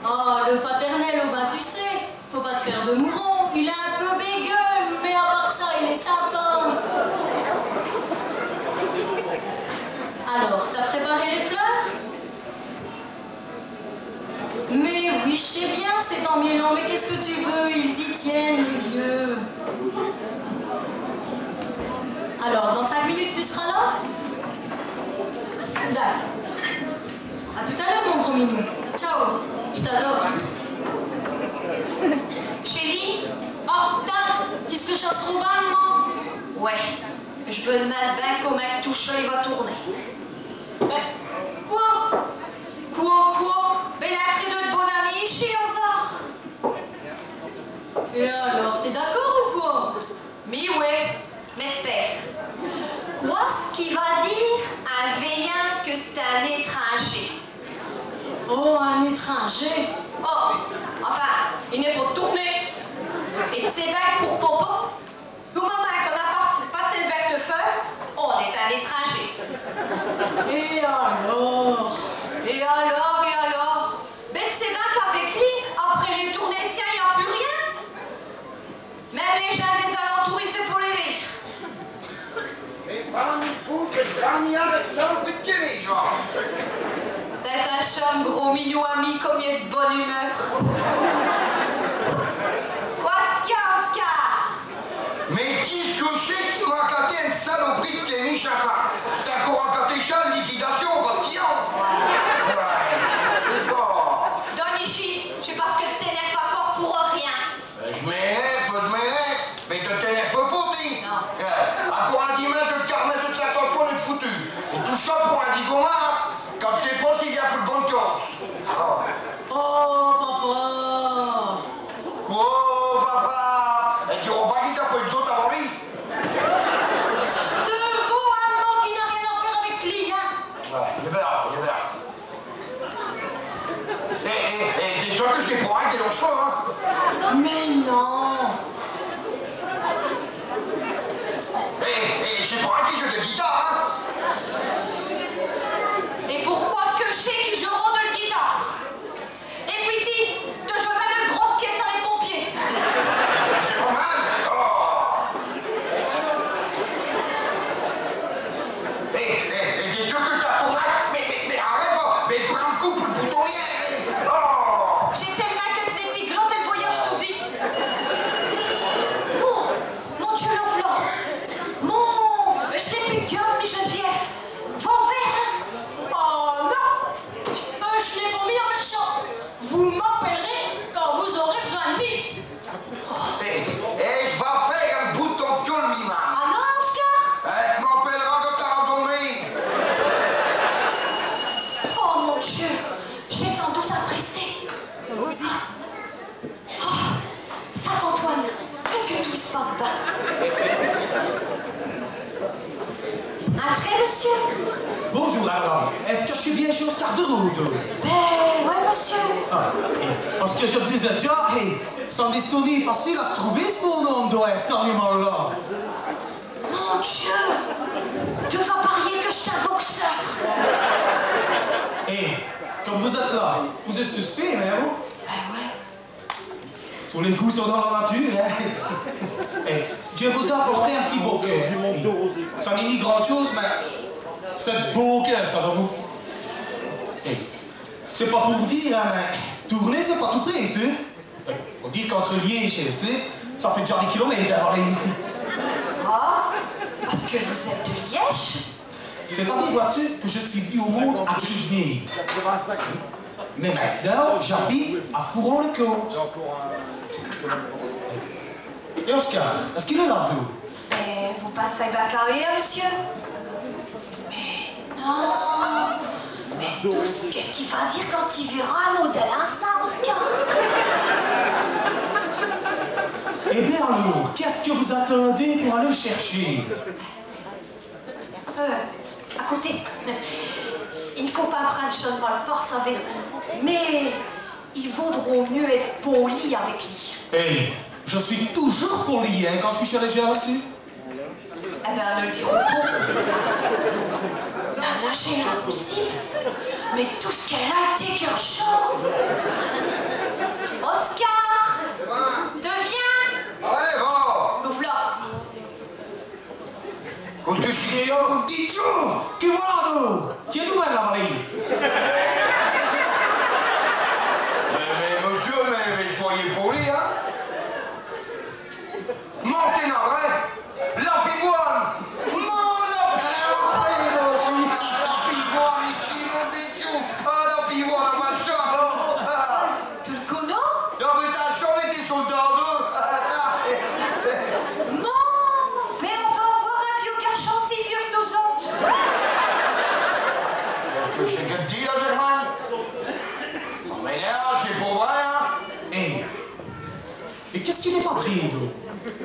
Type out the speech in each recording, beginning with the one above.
Oh, le paternel, oh ben tu sais, faut pas te faire de mouron. Il est un peu bégueule, mais à part ça, il est sympa. Alors, t'as préparé les fleurs? Mais oui, je sais bien, c'est en Milan, mais qu'est-ce que tu veux? Ils y tiennent, les vieux. Alors, dans 5 minutes, tu seras là? D'accord. À tout à l'heure, mon gros minou. Ciao, je t'adore. Chérie? Oh, putain, qu'est-ce que chasse Robin, moi? Ouais, je me demande bien comment tout ça il va tourner. Quoi? Quoi? Ben la traîne de bonne amie chez Ozar. Et alors, t'es d'accord ou quoi? Mais ouais, mais père. Quoi ce qui va dire un veillant que c'est un étranger? Oh, un étranger? Oh, enfin, il n'est pas tourné. Et c'est bien pour papa. Au moment qu'on a passé le vertefeuille, on est un étranger. Et alors? Et alors? Ben c'est bien qu'avec lui, après les tournésiens, il n'y a plus rien. Même les gens des alentours, ils ne savent pas les vivre. C'est un chum gros mignon ami, combien de bonne humeur. Quoi ce qu'il y a, Oscar? Mais dis que c'est qui m'a raconté une saloperie de Kenny Chafa. T'as encore raconté ça, liquidation, votre client. Donichi, je sais pas ce que tu t'énerves encore pour rien. Je m'énerve, mais te t'énerve pas, t'es. À quoi un dimanche de carnet de 50 points est foutu. Et tout ça pour un zigomard, quand tu sais pas s'il y a plus de bonne cause. Oh, papa! Oh, papa! Et tu n'auras pas dit t'as pas eu d'autres avant lui? De vous, un mot qui n'a rien à faire avec lui, hein? Ouais, il verra. Et t'es sûr que je t'ai pour un t'es dans le choix, hein? Mais non! Et c'est pour un qui joue de guitare, hein? Et pourquoi est-ce que je sais qu'ils joueront de la guitare? Et puis dis, te joues pas de grosses caisses à les pompiers. C'est pas mal! Oh! Et t'es sûr que je t'attends? Mais arrête, mais prends le coup pour le boutonnier! Oh! J'ai tellement que des piglottes et le voyage tout dit. Oh, mon Dieu, l'enflant. Je t'ai plus de gueule, mais Geneviève. Va au vert, hein? Oh non! Je l'ai promis à faire ça! Vous m'appellerez quand vous aurez besoin de lui! Et je vais faire un bouton de gueule, Mima! Ah non, Oscar? Tu m'appelleras quand t'auras besoin de lui! Oh mon Dieu, j'ai sans doute apprécié. Saint-Antoine, faites que tout se passe bien. Un trait, monsieur? Bonjour alors, est-ce que je suis bien chez Oscar de Route? Ben, ouais, monsieur. Ah, et parce que je me disais déjà, hey, sans Estonie, facile à se trouver ce beau nom d'Ouest, cet animal-là. Mon Dieu, tu vas parier que je suis un boxeur. Et comme vous êtes là, vous êtes tous faits, hein, vous? Ben ouais. Tous les goûts sont dans la nature, hein? Et je vous ai apporté un petit bouquet. Ça n'est ni grand-chose, mais c'est beau cœur, ça va vous. Et c'est pas pour vous dire, hein, mais tourner, c'est pas tout près, tu sais. On dit qu'entre Liège et Essé, ça fait déjà des kilomètres, hein, allez. Ah, parce que vous êtes de Liège? C'est-à-dire, vois-tu, que je suis venu au monde à Krivny. Mais maintenant, j'habite à Fouron-le-Côte. Et Oscar, est-ce qu'il est là, tout? Mais vous passez ma carrière, monsieur? Mais non. Mais tous, qu'est-ce qu'il va dire quand il verra un modèle instant, Oscar? Eh bien alors, qu'est-ce que vous attendez pour aller le chercher? À côté. Il ne faut pas prendre Sean dans le port, savez. Mais il vaudrait mieux être poli avec lui. Hey, je suis toujours poli, hein, quand je suis chez les gens, tu? Eh ben, ne le dirons pas. Nana, j'ai l'impossible. Mais tout ce qu'elle a été cœur chaud. Parce que je suis là. Dites tout! Qui voilà, tu es nouvelle, la Valérie? Mais monsieur, mais soyez poli, hein. Mange tes navrins. La pivoine. Mange la pivoine ici, mon dédiou. Ah, la pivoine, la machin, alors. Tu le connais? Non, mais t'as jamais été soldat d'eux. Non, mais on va avoir un vieux garçon si vieux que nous autres. Est-ce que je sais que te dis, là, Germaine? On m'énerve, je t'ai pas vrai, hein. Hé! Et qu'est-ce qui n'est pas très d'eau?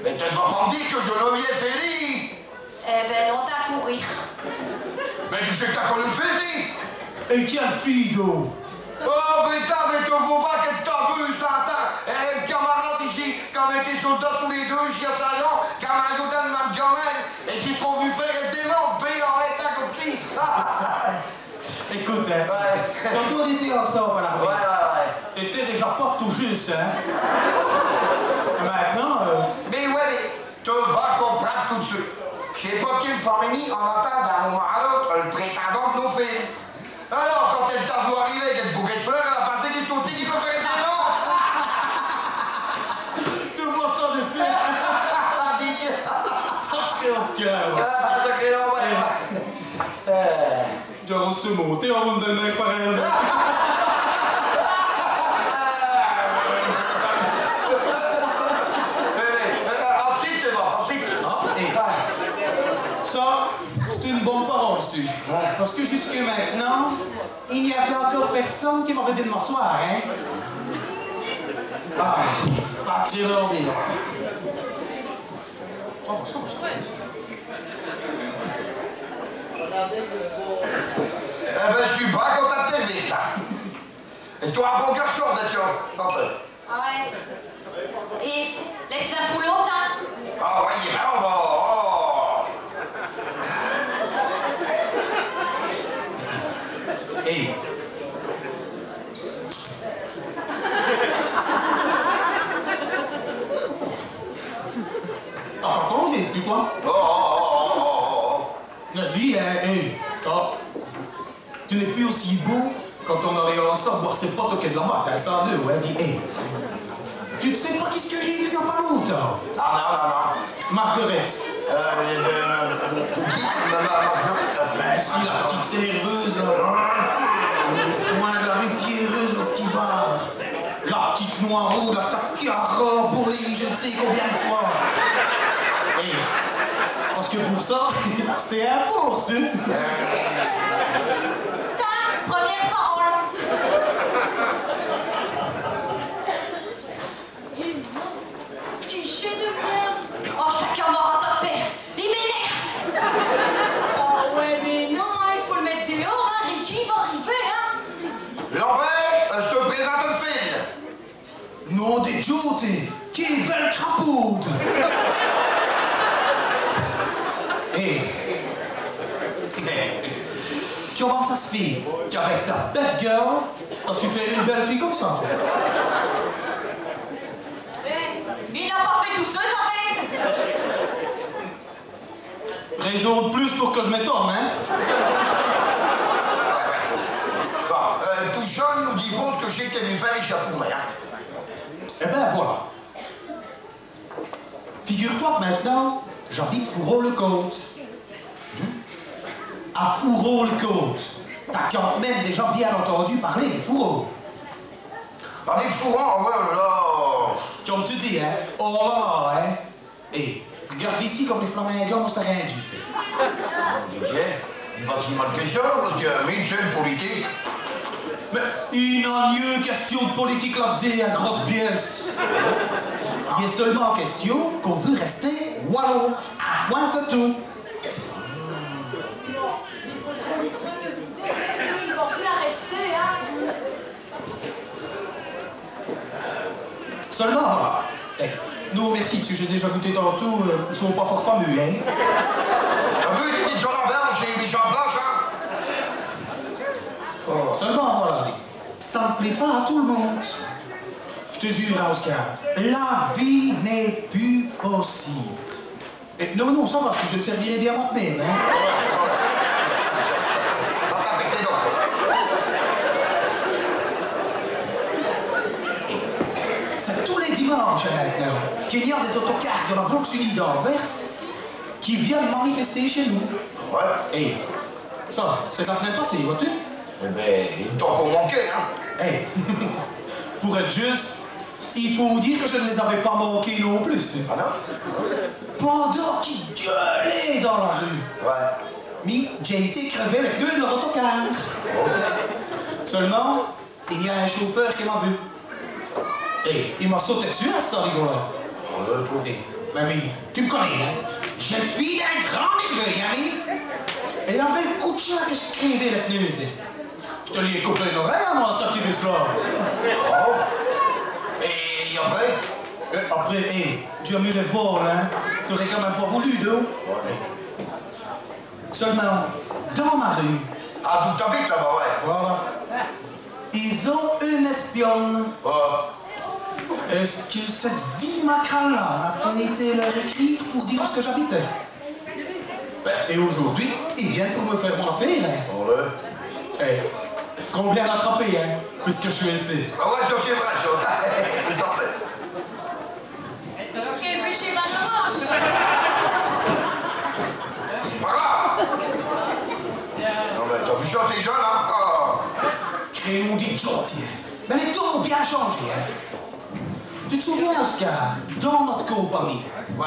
Mais tu ne vas pas me dire que je l'enviais Félix. Eh ben, on t'a pour rire. Mais tu sais que t'as connu le Félix. Et quelle fille d'eau? Oh, putain, mais te faut pas que t'abuses, Satan. Et le camarade ici, quand on était soldats tous les deux, chien Saint-Jean, qui m'a ajouté une même gamelle, et qui sont venus faire un démon, payer en état comme si. Écoute, hein, Ouais. quand on était ensemble à la Ouais, ouais. t'étais déjà pas tout juste, hein? Maintenant, Mais ouais, mais tu vas comprendre tout de suite. Je sais pas ce qu'il Famini, on entend d'un moment à l'autre le prétendant de nos films. Alors, quand elle t'a vu arriver avec une bouquet de fleurs, elle a pensé qu'il tout petit qui peut faire des noms. tout le monde s'en dessus. Ah, dis-tu. Sacré Oscar. Ah, sacré nom, ouais. J'ose te monter en monde de mec pareil. Ensuite, tu vas, ensuite. Ça, c'est une bonne parole, Stu. Parce que jusque maintenant, il n'y avait encore personne qui m'avait dit de m'asseoir, hein? Ah, sacré bordel. Ça va. Eh ben, je suis pas content de tes vies, là. Et toi, un bon garçon, là-dessus. Santé. Ouais. Et laisse un pour longtemps. Ah, oui, ben, on va. Oh. Hey. Ah, par contre, j'ai dit quoi? Dis, hey, ça. Tu n'es plus aussi beau quand on allait ensemble boire ses potes au quai de la Matte, hein, ça deux, ouais, dis, hey. Tu ne sais pas qu'est-ce que j'ai vu il n'y a pas longtemps? Ah, non. Marguerite. Qui? Ben si, la petite serveuse, là. Au coin de la rue Pierreuse, le petit bar. La petite Noireau, la tacara pour les je ne sais combien de fois. Et parce que pour ça, c'était un force, tu. Ta première parole. Qui chef de merde. Oh, je t'ai camarade à père. Il m'énerve. Oh ouais, mais non, hein, il faut le mettre dehors, hein. Ricky va arriver, hein. Lambert, je te présente une fille. Nom de Jote, quelle belle crapaude. Hé. Comment ça se fait qu'avec ta bête girl, t'as su faire une belle fille comme ça? Il n'a pas fait tout seul, ça fait. Raison de plus pour que je m'étonne, hein? Bon, tout jeune nous dit bon ce que j'ai qu'elle nous fait les chapeaux, hein. Eh ben voilà. Figure-toi que maintenant, j'habite Fourreau-le-Côte. À Fourreau-le-Côte. T'as quand même déjà bien entendu parler des fourreaux. Ah, les fourrants, ouais, là. Comme tu dis, hein? Oh là, hein? Et regarde ici comme les flamingons on s'est rien dit. Il va s'y mal que ça, parce que, mais c'est une politique. Mais il n'a mieux question de politique là-dedans, hein, grosse pièce. Il est seulement question qu'on veut rester wallon. Ah, moi, c'est tout. Il va plus la rester, hein. Seulement, voilà. Hey, nous, merci, parce que j'ai déjà goûté tantôt, ils sont pas fort fameux, hein. T'as vu, les petites Lambert, j'ai mis en planche, hein? Oh. Seulement, voilà, ça ne plaît pas à tout le monde. Je te jure, hein, Oscar, la vie n'est plus possible. Et non, non, ça va, parce que je te servirai bien moi-même, hein. Va t'affecter donc. C'est tous les dimanches maintenant qu'il y a des autocars de la Volkswagen d'Anvers qui viennent manifester chez nous. Ouais. Et ça, c'est la semaine passée, vois-tu? Eh ben, il t'en pour manquer, hein. Hey. Pour être juste, il faut dire que je ne les avais pas manqués non plus, tu sais. Ah non? Pendant qu'ils gueulaient dans la rue. Ouais. Mais j'ai été crever le pneu de leur autocar. Seulement, il y a un chauffeur qui m'a vu. Et il m'a sauté dessus à ce rigolo-là. Oh, le trou. Mamie, tu me connais, hein? Je suis d'un grand nerveux, Yami. Et il avait le coup de chat que je crevais le pneu, tu sais. Je te lui ai coupé une oreille, moi, cet activiste-là. Oh. Et après? Après, hé, tu as mis le vol, hein? T'aurais quand même pas voulu, non? Ouais. Seulement, dans ma rue, Ah, d'où t'habites là-bas, ouais. voilà, ils ont une espionne. Est-ce que cette vie macra-là a pas été leur écrit pour dire où ce que j'habitais? Et aujourd'hui, ils viennent pour me faire mon affaire, hein? Oh, là. Eh, ils seront bien attrapés, hein, puisque je suis ici. Ah ouais, ça c'est vrai, ça. Ils sortent. Et puis chez Madame Par là. Non mais t'as vu ça, ces jeunes, hein? Oh. Et ils m'ont dit gentil. Mais les temps ont bien changé, hein. Tu te souviens, Oscar, dans notre compagnie, Ouais.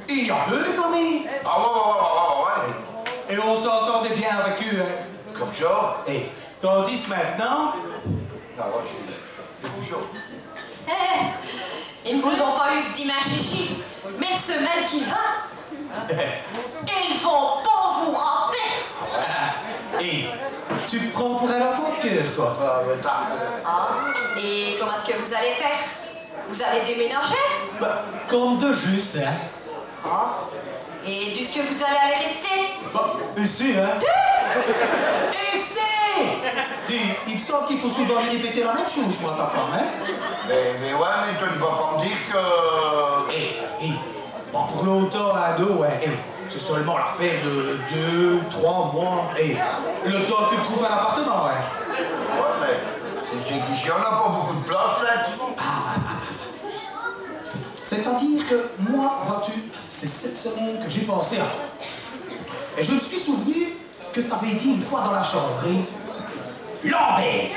il y avait des familles. Ah ouais. Et on s'entendait bien avec eux, hein. Comme ça? Et tandis que maintenant, Ah ouais, c'est plus chaud. Eh, ils ne vous ont pas eu ce dimanche ici, mais semaine qui va, ils vont pas vous rater. et tu te prends pour un enfant de cœur, toi. Ah, mais t'as... Ah, et comment est-ce que vous allez faire? Vous allez déménager? Bah, comme de juste, hein. Ah, et d'où est-ce que vous allez aller rester? Bah, ici, hein. Ici! Dis, il me semble qu'il faut souvent lui répéter la même chose, moi, ta femme, hein. Mais ouais, mais tu ne vas pas me dire que... Bon, pour longtemps, ado, hein, c'est seulement l'affaire de 2, 3 mois, le temps que tu me trouves un appartement, hein. Ouais, mais... C'est qu'ici, on n'a pas beaucoup de place, là. C'est-à-dire que moi, vois-tu, c'est cette semaine que j'ai pensé à toi. Et je me suis souvenu que tu avais dit une fois dans la chambre, Lambert,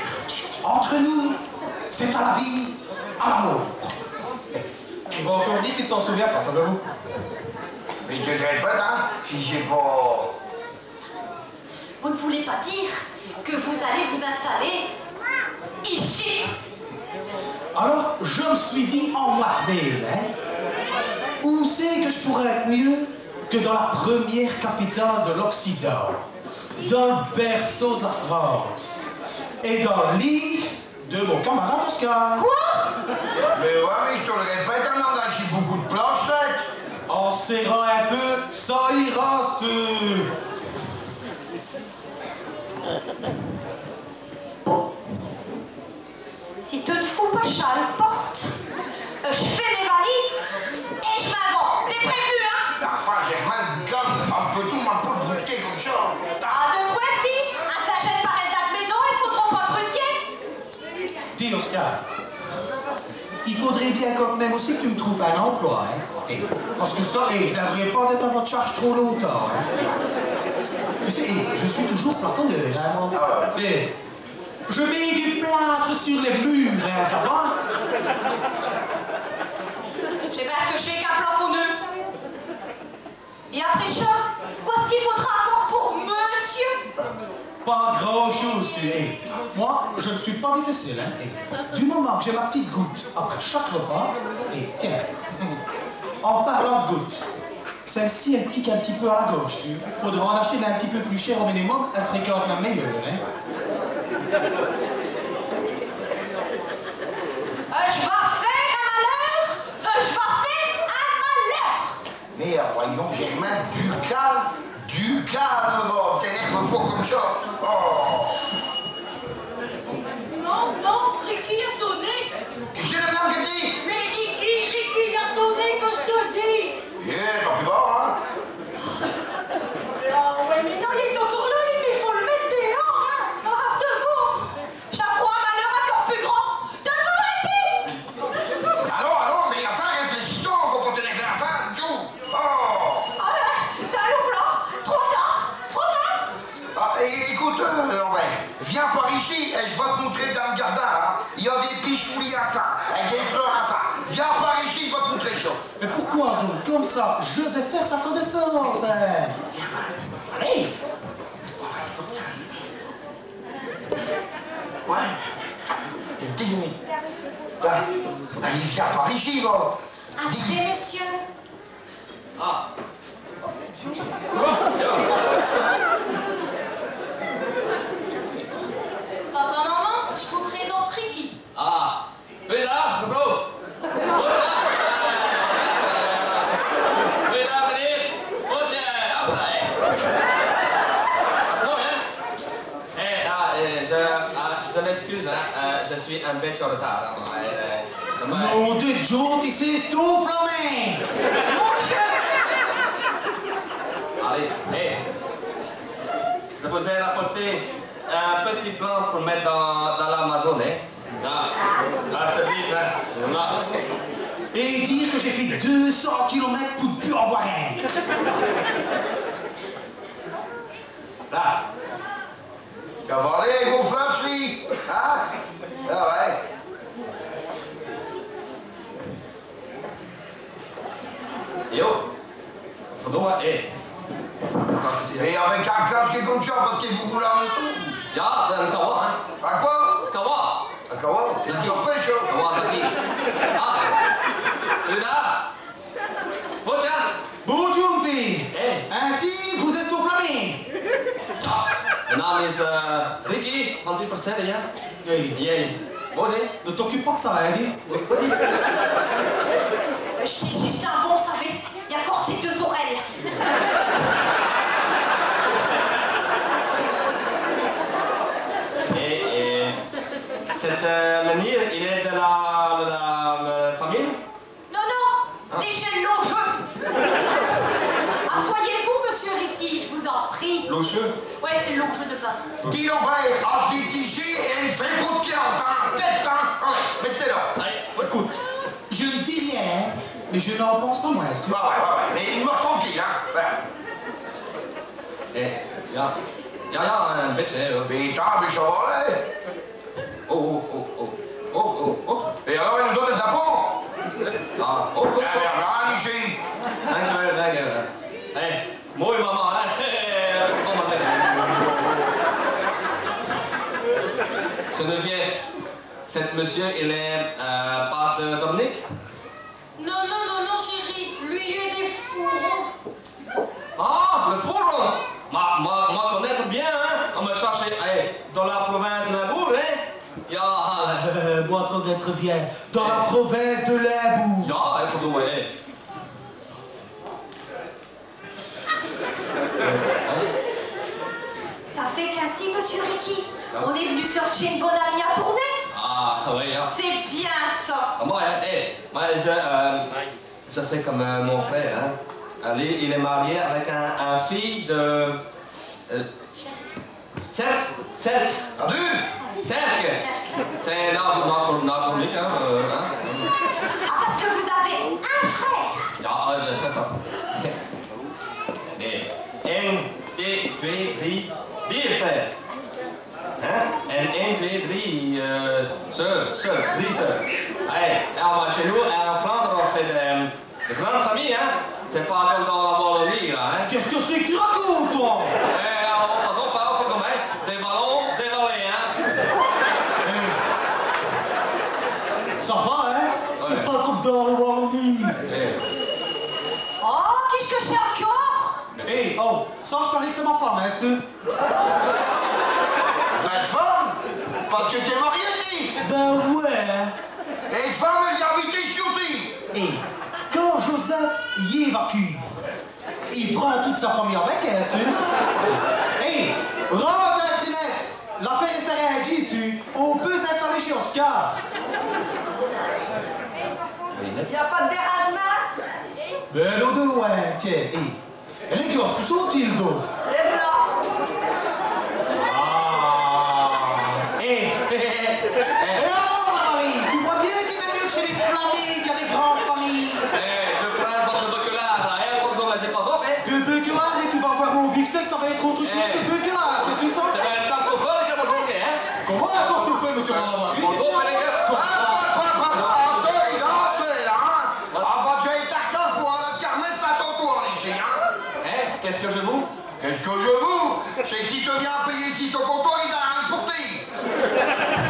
entre nous, c'est à la vie, à l'amour. Il va encore dire qu'il ne s'en souvient pas, ça de vous. Mais tu te répètes, hein, si j'ai pas... Vous ne voulez pas dire que vous allez vous installer ici? Alors, je me suis dit en moite-même, hein, où c'est que je pourrais être mieux que dans la première capitale de l'Occident, dans le berceau de la France, et dans le lit de mon camarade Oscar. Quoi? Mais ouais, mais je te le répète, on a ici beaucoup de place, là. En serrant un peu, ça ira, Si tu ne fous pas Charles, porte. Je fais mes valises et je m'avance. T'es prévenu, hein? Enfin, Germaine, calme, un peu tout, ma peau brusquée comme ça. Ah, de quoi, petit? Un sachet de pareil de maison, il faudra pas brusquer. Dis, Oscar, il faudrait bien quand même aussi que tu me trouves un emploi, hein. Parce que ça, je n'aimerais pas d'être à votre charge trop longtemps, hein. Tu sais, je suis toujours plafonneur, hein, moi. Je mets du plâtre sur les murs, hein, ça va? Je sais pas ce que je sais qu'un plafonneux. Et après ça, qu'est-ce qu'il faudra encore pour monsieur? Pas grand-chose, tu sais. Moi, je ne suis pas difficile, hein. Du moment que j'ai ma petite goutte après chaque repas, tiens, en parlant de goutte, celle-ci, elle pique un petit peu à la gauche, tu sais. Faudra en acheter d'un petit peu plus cher au minimum, elle serait quand même meilleure, hein. Je vais faire un malheur! Je vais faire un malheur! Mais voyons, Germaine, du calme, va. T'énerve pas comme ça. Oh. Non, Ricky a sonné. Qu'est-ce que c'est la qui dit? Mais Ricky a sonné que je te dis. Tant pis pas, hein. choulis à ça, avec des fleurs à ça. Viens par ici, je vais te montrer ça. Mais pourquoi donc, comme ça, je vais faire sa connaissance, hein? Allez! Ouais. T'es digne. Allez, viens par ici, va. Entrez, monsieur. Ah. Papa, maman, je vous présente Ricky. Ah. Goeiedag, mevrouw. Goeiedag. Goeiedag, meneer. Goeiedag. C'est mooi, hein? Je m'excuse, hein. Je suis un beetje en retard. Non, de Joe, tu sais, stouflamé! Allez, je vous ai rapporté un petit plan pour mettre dans l'Amazon, hein. Là, je te dis, hein. Là. Et dire que j'ai fait 200 km pour ne plus en voir un. Là. Cavalier, vos flaps, lui. Hein? Ah ouais. Yo. Verdomme, Et avec un casque comme ça, parce qu'il vous roule en auto. Ja, een kawa, hè. À quoi? Kawa. À quoi? C'est Zaki. un fait, ça. Kawasaki. Ah. Uda. Bojan. Bonjour, fille. Hey. Ainsi, vous êtes stouflamé. Ja. Mijn naam is Ricky van 10%, ja. Hey. Jij. Boze. Ne t'occupe pas de ça, hein, dis. Je dis, si j'étais un bon, ça fait. Il y a encore ces deux oreilles. Et cette manière, il est de la famille? Non, non, les chaînes longeux. Asseyez-vous, monsieur Ricky, je vous en prie. Locheux. Ouais, c'est le longeux de place. Dis donc, ensuite ici et il fait coup de cœur, hein. Tête, hein. Allez, mettez-le. Allez, écoute. Je ne dis rien, mais je n'en pense pas moins, est-ce que... Ouais. Mais il me tranquille, hein. Voilà. Ja, een beetje. Putain, mais ça va, là. Oh. Et alors, il nous donne un tapon? Ah, Viens ici. Dankjewel. Hey, mooi mama, hè. Kom maar zeggen. Geneviève, cet monsieur, il est pas de Dominique? Non, chérie. Lui, il est des fourrons. Ah, le forum. Moi connaître bien, hein. On me cherche dans la province de la Bourg, hein. Ja. Moi connaître bien, dans la province de Limbourg. Ja, ik bedoel, Ça fait qu'ainsi, monsieur Ricky, on est venu chercher une bonne amie à tourner. Ah, oui, ja. C'est bien ça. Moi, je fais comme mon frère, hein. Ali, il est marié avec un fille de... Cercle. Adule. Cercle. C'est un arbre Dominique, hein. Ah, parce que vous avez un frère. Ja, nee. 1, 2, 3, 4 frères. Hein? En 1, 2, 3 sœurs, 3 sœurs. Allez, alors chez nous, en Flandre, on fait de grandes familles, hein? C'est pas comme dans la Wallonie, là, hein? Qu'est-ce que c'est que tu racontes, toi? Pas comme, hein? Des ballons, des vallées, hein? Ça va, hein? C'est Ouais. pas comme dans le Wallonie. Oh, qu'est-ce que j'ai encore? Hey, oh, ça, je parie que c'est ma femme, hein, est-ce que... Notre femme? Parce que t'es marié, dis. Ben ouais. Et une femme, elle vient habiter sur lui. Et quand Joseph y évacue, il prend toute sa famille avec, hein, est-ce que... Hey, rentre à la trinette. L'affaire est à rien, dis-tu. On peut s'installer chez Oscar. Il n'y a pas de dérangement? Ben, l'eau de ouais, tiens, hey. Elle est grosse, sous son tildo. Lève-la. Et alors, la Marie, tu vois bien qu'il est mieux que chez les Flamis, qu'il y a des grandes familles. Le prince de Baccarat, là, hein? Pourquoi c'est pas ça, hein? De Beukelard, et tu vas voir mon beefsteak, ça va être autre chose que Beukelard, c'est tout ça. C'est un portefeuille que moi je hein? Comment un portefeuille, mais tu vas en avoir? Bonjour, Pénélope. Ah, Qu'est-ce que je vous? C'est que si tu viens payer ici son comptoir, il n'a rien porté.